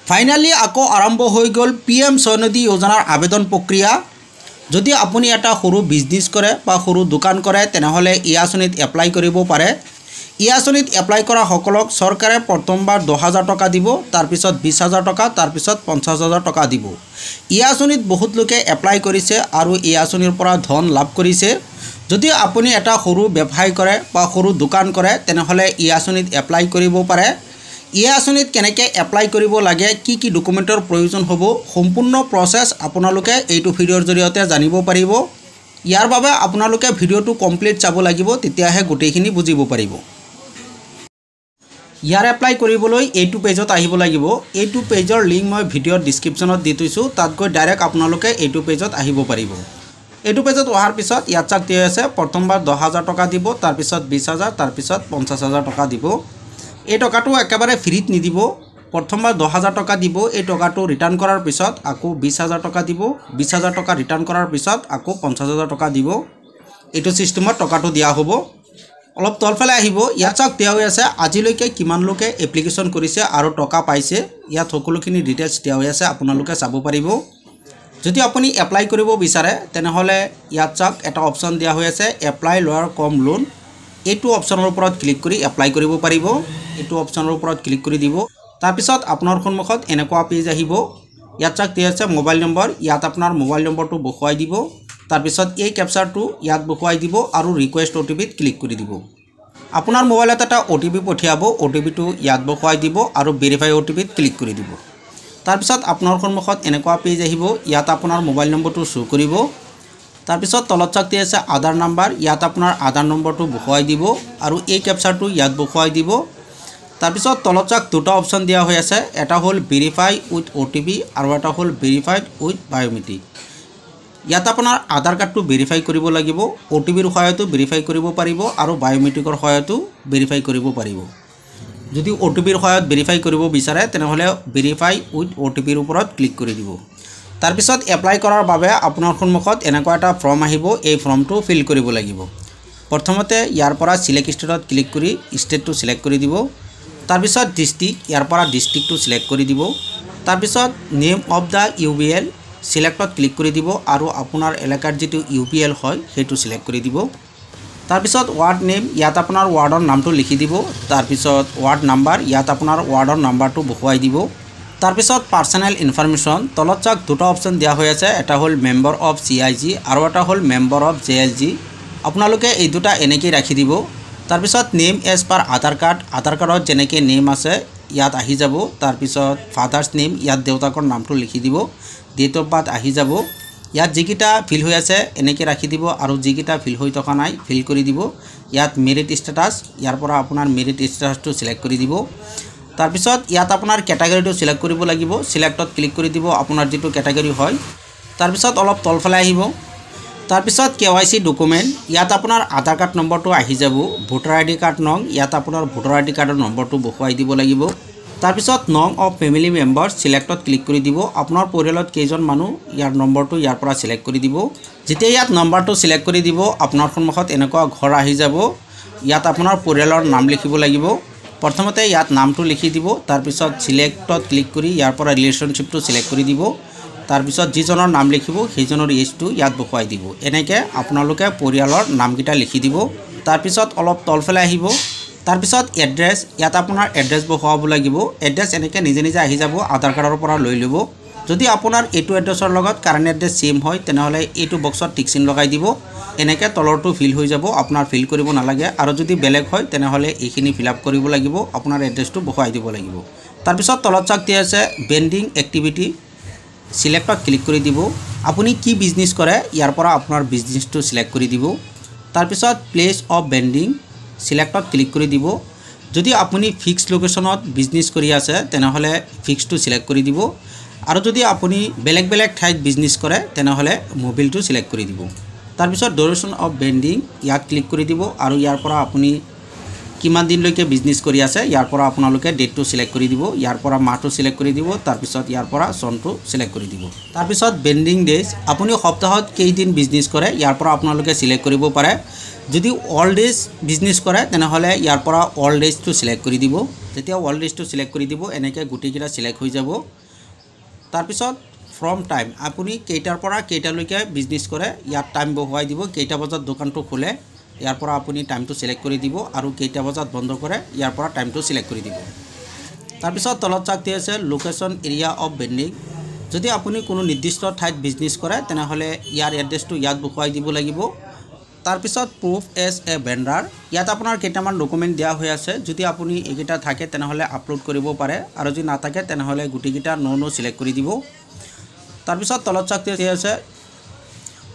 Finally আকৌ আৰম্ভ হৈ গ'ল PM স্বনিধি যোজনাৰ আবেদন প্ৰক্ৰিয়া। যদি আপুনি এটা সৰু বিজনেছ কৰে বা সৰু দোকান কৰে তেনেহ'লে এই আঁচনিত এপ্লাই কৰিব পাৰে। এই আঁচনিত এপ্লাই কৰা সকলক চৰকাৰে প্ৰথমবাৰ 10,000 টকা দিব, তাৰপিছত 20,000 টকা, তাৰপিছত 50,000 টকা দিব। এই আঁচনিত বহুত লোকে এপ্লাই কৰিছে আৰু এই আঁচনিৰ পৰা ধন লাভ কৰিছে। যদি আপুনি এটা সৰু ব্যৱসায় কৰে বা সৰু দোকান কৰে তেনেহ'লে এই আঁচনিত এপ্লাই কৰিব পাৰে। এই আঁচনিত কেনেকৈ এপ্লাই কৰিব লাগে, কি কি ডকুমেণ্টৰ প্ৰয়োজন হ'ব, সম্পূৰ্ণ প্ৰচেছ আপোনালোকে এইটো ভিডিঅ'ৰ জৰিয়তে জানিব পাৰিব। ইয়াৰ বাবে আপোনালোকে ভিডিঅ'টো কমপ্লিট চাব লাগিব, তেতিয়াহে গোটেইখিনি বুজিব পাৰিব। ইয়াৰ এপ্লাই কৰিবলৈ এইটো পেজত আহিব লাগিব। এইটো পেজৰ লিংক মই ভিডিঅ'ৰ ডিছক্ৰিপশ্যনত দি থৈছোঁ, তাত গৈ ডাইৰেক্ট আপোনালোকে এইটো পেজত আহিব পাৰিব। এইটো পেজত অহাৰ পিছত ইয়াত চাক দিয়া আছে প্ৰথমবাৰ 10,000 টকা দিব, তাৰপিছত 20,000, তাৰপিছত 50,000 টকা দিব। এই টকাটো একেবাৰে ফ্ৰীত নিদিব। প্ৰথমবাৰ 10,000 টকা দিব, এই টকাটো ৰিটাৰ্ণ কৰাৰ পিছত আকৌ 20,000 টকা দিব, 20,000 টকা ৰিটাৰ্ণ কৰাৰ পিছত আকৌ 50,000 টকা দিব। এইটো ছিষ্টেমত টকাটো দিয়া হ'ব। অলপ তলফালে আহিব, ইয়াত চাওক দিয়া হৈ আছে আজিলৈকে কিমান লোকে এপ্লিকেশ্যন কৰিছে আৰু টকা পাইছে। ইয়াত সকলোখিনি ডিটেইলছ দিয়া হৈ আছে, আপোনালোকে চাব পাৰিব। যদি আপুনি এপ্লাই কৰিব বিচাৰে তেনেহ'লে ইয়াত চাওক এটা অপশ্যন দিয়া হৈ আছে এপ্লাই লৱাৰ কম লোন। এইটো অপশ্যনৰ ওপৰত ক্লিক কৰি এপ্লাই কৰিব পাৰিব। এইটো অপশ্যনৰ ওপৰত ক্লিক কৰি দিব। তাৰপিছত আপোনাৰ সন্মুখত এনেকুৱা পেজ আহিব। ইয়াত চাওক দিয়া আছে মোবাইল নম্বৰ, ইয়াত আপোনাৰ মোবাইল নম্বৰটো বহুৱাই দিব। তাৰপিছত এই কেপচাৰটো ইয়াত বহুৱাই দিব আৰু ৰিকুৱেষ্ট OTPত ক্লিক কৰি দিব। আপোনাৰ মোবাইলত এটা OTP পঠিয়াব, OTPটো ইয়াত বহুৱাই দিব আৰু ভেৰিফাই OTPত ক্লিক কৰি দিব। তাৰপিছত আপোনাৰ সন্মুখত এনেকুৱা পেজ আহিব। ইয়াত আপোনাৰ মোবাইল নম্বৰটো শ্ব' কৰিব। তাৰপিছত তলত চাওক দিয়া আছে আধাৰ নাম্বাৰ, ইয়াত আপোনাৰ আধাৰ নম্বৰটো বহুৱাই দিব আৰু এই কেপচাৰটো ইয়াত বহুৱাই দিব। তাৰপিছত তলত চাওক দুটা অপশ্যন দিয়া হৈ আছে, এটা হ'ল ভেৰিফাই উইথ OTP আৰু এটা হ'ল ভেৰিফাইড উইথ বায়'মেট্ৰিক। ইয়াত আপোনাৰ আধাৰ কাৰ্ডটো ভেৰিফাই কৰিব লাগিব, OTPৰ সহায়তো ভেৰিফাই কৰিব পাৰিব আৰু বায়'মেট্ৰিকৰ সহায়তো ভেৰিফাই কৰিব পাৰিব। যদি OTPৰ সহায়ত ভেৰিফাই কৰিব বিচাৰে তেনেহ'লে ভেৰিফাই উইথ OTPৰ ওপৰত ক্লিক কৰি দিব। তাৰপিছত এপ্লাই কৰাৰ বাবে আপোনাৰ সন্মুখত এনেকুৱা এটা ফৰ্ম আহিব, এই ফৰ্মটো ফিল কৰিব লাগিব। প্ৰথমতে ইয়াৰ পৰা চিলেক্ট ষ্টেটত ক্লিক কৰি ষ্টেটটো চিলেক্ট কৰি দিব। তাৰপিছত ডিষ্ট্ৰিক্ট, ইয়াৰ পৰা ডিষ্ট্ৰিক্টটো চিলেক্ট কৰি দিব। তাৰপিছত নেম অফ দ্য UBL চিলেক্টত ক্লিক কৰি দিব আৰু আপোনাৰ এলেকাৰ যিটো UBL হয় সেইটো চিলেক্ট কৰি দিব। তাৰপিছত ৱাৰ্ড নেম, ইয়াত আপোনাৰ ৱাৰ্ডৰ নামটো লিখি দিব। তাৰপিছত ৱাৰ্ড নাম্বাৰ, ইয়াত আপোনাৰ ৱাৰ্ডৰ নাম্বাৰটো বহুৱাই দিব। তাৰপিছত পাৰ্চনেল ইনফৰমেশ্যন, তলত চাওক দুটা অপশ্যন দিয়া হৈ আছে, এটা হ'ল মেম্বাৰ অফ CIG আৰু এটা হ'ল মেম্বাৰ অফ JLG। আপোনালোকে এই দুটা এনেকৈ ৰাখি দিব। তাৰপিছত নেম এজ পাৰ আধাৰ কাৰ্ড, আধাৰ কাৰ্ডত যেনেকৈ নেম আছে ইয়াত আহি যাব। তাৰপিছত ফাদাৰ্ছ নেম, ইয়াত দেউতাকৰ নামটো লিখি দিব। ডেট অফ বাৰ্থ আহি যাব। ইয়াত যিকেইটা ফিল হৈ আছে এনেকৈ ৰাখি দিব আৰু যিকেইটা ফিল হৈ থকা নাই ফিল কৰি দিব। ইয়াত মেৰিট ষ্টেটাছ, ইয়াৰ পৰা আপোনাৰ মেৰিট ষ্টেটাছটো চিলেক্ট কৰি দিব। তাৰপিছত ইয়াত আপোনাৰ কেটাগৰীটো চিলেক্ট কৰিব লাগিব, চিলেক্টত ক্লিক কৰি দিব আপোনাৰ যিটো কেটাগৰী হয়। তাৰপিছত অলপ তলফালে আহিব। তাৰপিছত KYC ডকুমেণ্ট, ইয়াত আপোনাৰ আধাৰ কাৰ্ড নম্বৰটো আহি যাব। ভোটাৰ ID কাৰ্ড নং, ইয়াত আপোনাৰ ভোটাৰ ID কাৰ্ডৰ নম্বৰটো বহুৱাই দিব লাগিব। তাৰপিছত নং অফ ফেমিলি মেম্বাৰ্ছ চিলেক্টত ক্লিক কৰি দিব। আপোনাৰ পৰিয়ালত কেইজন মানুহ ইয়াৰ নম্বৰটো ইয়াৰ পৰা চিলেক্ট কৰি দিব। যেতিয়া ইয়াত নম্বৰটো চিলেক্ট কৰি দিব আপোনাৰ সন্মুখত এনেকুৱা ঘৰ আহি যাব। ইয়াত আপোনাৰ পৰিয়ালৰ নাম লিখিব লাগিব। প্ৰথমতে ইয়াত নামটো লিখি দিব। তাৰপিছত চিলেক্টত ক্লিক কৰি ইয়াৰ পৰা ৰিলেশ্যনশ্বিপটো চিলেক্ট কৰি দিব। তাৰপিছত যিজনৰ নাম লিখিব সেইজনৰ এজটো ইয়াত বহুৱাই দিব। এনেকৈ আপোনালোকে পৰিয়ালৰ নামকেইটা লিখি দিব। তাৰপিছত অলপ তলফালে আহিব। তাৰপিছত এড্ৰেছ, ইয়াত আপোনাৰ এড্ৰেছ বহুৱাব লাগিব। এড্ৰেছ এনেকৈ নিজে নিজে আহি যাব, আধাৰ কাৰ্ডৰ পৰা লৈ ল'ব। যদি আপোনাৰ এইটো এড্ৰেছৰ লগত কাৰেণ্ট এড্ৰেছ ছেম হয় তেনেহ'লে এইটো বক্সত টিক চিন লগাই দিব। এনেকৈ তলৰটো ফিল হৈ যাব, আপোনাৰ ফিল কৰিব নালাগে। আৰু যদি বেলেগ হয় তেনেহ'লে এইখিনি ফিল আপ কৰিব লাগিব, আপোনাৰ এড্ৰেছটো বহুৱাই দিব লাগিব। তাৰপিছত তলত চাওক দিয়া আছে বেণ্ডিং এক্টিভিটি, চিলেক্টত ক্লিক কৰি দিব। আপুনি কি বিজনেছ কৰে ইয়াৰ পৰা আপোনাৰ বিজনেছটো চিলেক্ট কৰি দিব। তাৰপিছত প্লেচ অফ বেণ্ডিং, চিলেক্টত ক্লিক কৰি দিব। যদি আপুনি ফিক্স লোকেশ্যনত বিজনেছ কৰি আছে তেনেহ'লে ফিক্সটো চিলেক্ট কৰি দিব। আৰু যদি আপুনি বেলেগ বেলেগ ঠাইত বিজনেছ কৰে তেনেহ'লে মোবিলটো চিলেক্ট কৰি দিব। তাৰপিছত ডিউৰেশ্যন অফ বেণ্ডিং, ইয়াত ক্লিক কৰি দিব আৰু ইয়াৰ পৰা আপুনি কিমান দিনলৈকে বিজনেছ কৰি আছে ইয়াৰ পৰা আপোনালোকে ডেটটো সিলেক্ট কৰি দিব ইয়াৰ পৰা মাহটো সিলেক্ট কৰি দিব তাৰ পিছত ইয়াৰ পৰা চনটো সিলেক্ট কৰি দিব তাৰ পিছত বেন্ডিং ডেজ আপুনি সপ্তাহত কেইদিন বিজনেছ কৰে ইয়াৰ পৰা আপোনালোকে সিলেক্ট কৰিব পাৰে যদি অল ডেজ বিজনেছ কৰে তেনেহলে ইয়াৰ পৰা অল ডেজটো সিলেক্ট কৰি দিব যেতিয়া অল ডেজটো সিলেক্ট কৰি দিব এনেকৈ গুটিকেইটা সিলেক্ট হৈ যাব তাৰ পিছত ফ্ৰম টাইম আপুনি কেইটাৰ পৰা কেইটালৈকে বিজনেছ কৰে ইয়াত টাইম বহুৱাই দিব কেইটা বজাত দোকানটো খোলে ইয়াৰ পৰা আপুনি টাইমটো সিলেক্ট কৰি দিব আৰু কেইটা বজাত বন্ধ কৰে ইয়াৰ পৰা টাইমটো সিলেক্ট কৰি দিব তাৰ পিছত তলত চাক দি আছে লোকেশন এৰিয়া অফ বেন্ডিং যদি আপুনি কোনো নিৰ্দিষ্ট ঠাইত বিজনেছ কৰে তেনেহলে ইয়াৰ এড্ৰেছটো ইয়াত বহুৱাই দিব লাগিব তাৰ পিছত প্ৰুফ এজ এ ভেন্ডাৰ ইয়াত আপোনাৰ কেইটামান ডকুমেন্ট দিয়া হৈ আছে যদি আপুনি এইকেইটা থাকে তেনেহলে আপলোড কৰিব পাৰে আৰু যদি নাথাকে তেনেহলে গুটিকেইটা নো সিলেক্ট কৰি দিব তাৰ পিছত তলত চাক দি আছে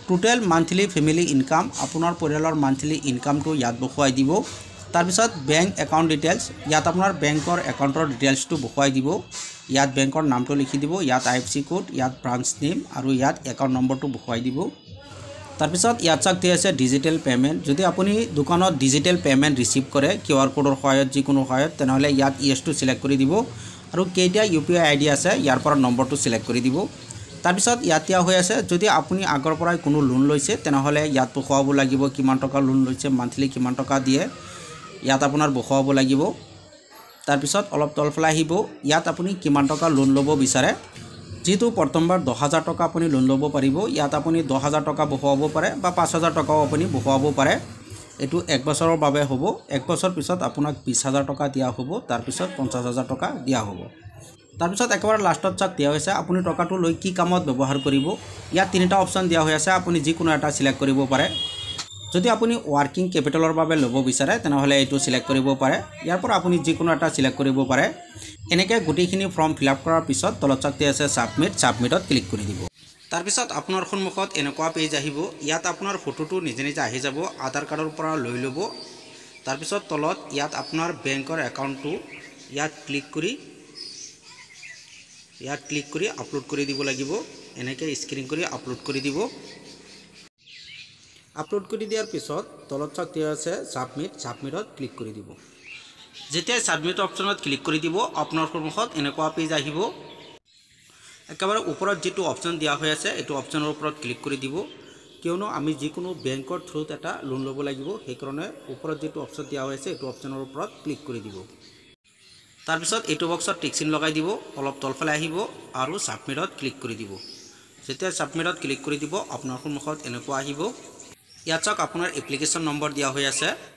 টোটেল মান্থলি ফেমিলি ইনকাম আপোনাৰ পৰিয়ালৰ মান্থলি ইনকামটো ইয়াত বহুৱাই দিব তাৰ পিছত বেংক একাউণ্ট ডিটেইলছ ইয়াত আপোনাৰ বেংকৰ একাউণ্টৰ ডিটেইলছটো বহুৱাই দিব ইয়াত বেংকৰ নামটো লিখি দিব ইয়াত আইএফএসচি কোড ইয়াত ব্ৰাঞ্চ নেম আৰু ইয়াত একাউণ্ট নম্বৰটো বহুৱাই দিব তাৰ পিছত ইয়াত চাক দি আছে ডিজিটেল পেমেন্ট যদি আপুনি দোকানত ডিজিটেল পেমেন্ট ৰিসিভ কৰে কিউআৰ কোডৰ সহায়ত যিকোনো সহায়ত তেনেহলে ইয়াত ইয়েছটো সিলেক্ট কৰি দিব আৰু কেইটা ইউপিআই আইডি আছে ইয়াৰ পৰা নম্বৰটো সিলেক্ট কৰি দিব তাৰ পিছত ইয়াত দিয়া হৈ আছে যদি আপুনি আগৰ পৰাই কোনো লোন লৈছে তেনেহলে ইয়াত বহুৱাব লাগিব কিমান টকা লোন লৈছে মান্থলি কিমান টকা দিয়ে ইয়াত আপোনাৰ বহুৱাব লাগিব তাৰ পিছত অলপ তলফালে আহিব ইয়াত আপুনি কিমান টকা লোন ল'ব বিচাৰে যেটো প্ৰথমবাৰ 10000 টকা আপুনি লোন ল'ব পাৰিব ইয়াত আপুনি 10000 টকা বহুৱাব পাৰে বা 5000 টকাও আপুনি বহুৱাব পাৰে এটো এক বছৰৰ বাবে হ'ব এক বছৰ পিছত আপোনাক 20000 টকা দিয়া হ'ব তাৰ পিছত 50000 টকা দিয়া হ'ব তাৰ পিছত একেবাৰে লাষ্টত চাক দিয়া হৈছে আপুনি টকাটো লৈ কি কামত ব্যৱহাৰ কৰিব ইয়াত তিনিটা অপচন দিয়া হৈ আছে আপুনি যিকোনো এটা সিলেক্ট কৰিব পাৰে যদি আপুনি ওয়াৰ্কিং ক্যাপিটালৰ বাবে ল'ব বিচাৰে তেনেহলে এটো সিলেক্ট কৰিব পাৰে ইয়াৰ পৰা আপুনি যিকোনো এটা সিলেক্ট কৰিব পাৰে এনেকৈ গুটিখিনি ফৰ্ম ফিলআপ কৰাৰ পিছত তলত চাক দিয়া আছে সাবমিটত ক্লিক কৰি দিব তাৰ পিছত আপোনাৰ সন্মুখত এনেকুৱা পেজ আহিব ইয়াত আপোনাৰ ফটোটো নিজে নিজে আহি যাব আধাৰ কাৰ্ডৰ পৰা লৈ ল'ব তাৰ পিছত তলত ইয়াত আপোনাৰ বেংকৰ একাউণ্টটো ইয়াত ক্লিক কৰি আপলোড কৰি দিব লাগিব এনেকৈ স্ক্ৰিন কৰি আপলোড কৰি দিব আপলোড কৰি দিয়াৰ পিছত তলত চাক দিয়া আছে সাবমিটত ক্লিক কৰি দিব যেতিয়া সাবমিট অপচনত ক্লিক কৰি দিব আপোনাৰ সন্মুখত এনেকুৱা পেজ আহিব একেবাৰে ওপৰত যেটো অপচন দিয়া হৈ আছে এটো অপচনৰ ওপৰত ক্লিক কৰি দিব কিয়নো আমি যিকোনো বেংকৰ থ্ৰুত এটা লোন ল'ব লাগিব সেই কাৰণে ওপৰত যেটো অপচন দিয়া হৈ আছে এটো অপচনৰ ওপৰত ক্লিক কৰি দিব তাৰ পিছত এটো বক্সত টিক চিন লগাই দিব অলপ তলফালে আহিব আৰু সাবমিটত ক্লিক কৰি দিব যেতিয়া সাবমিটত ক্লিক কৰি দিব আপোনাৰ সন্মুখত এনেকুৱা আহিব ইয়াত চাওক আপোনাৰ এপ্লিকেশন নম্বৰ দিয়া হৈ আছে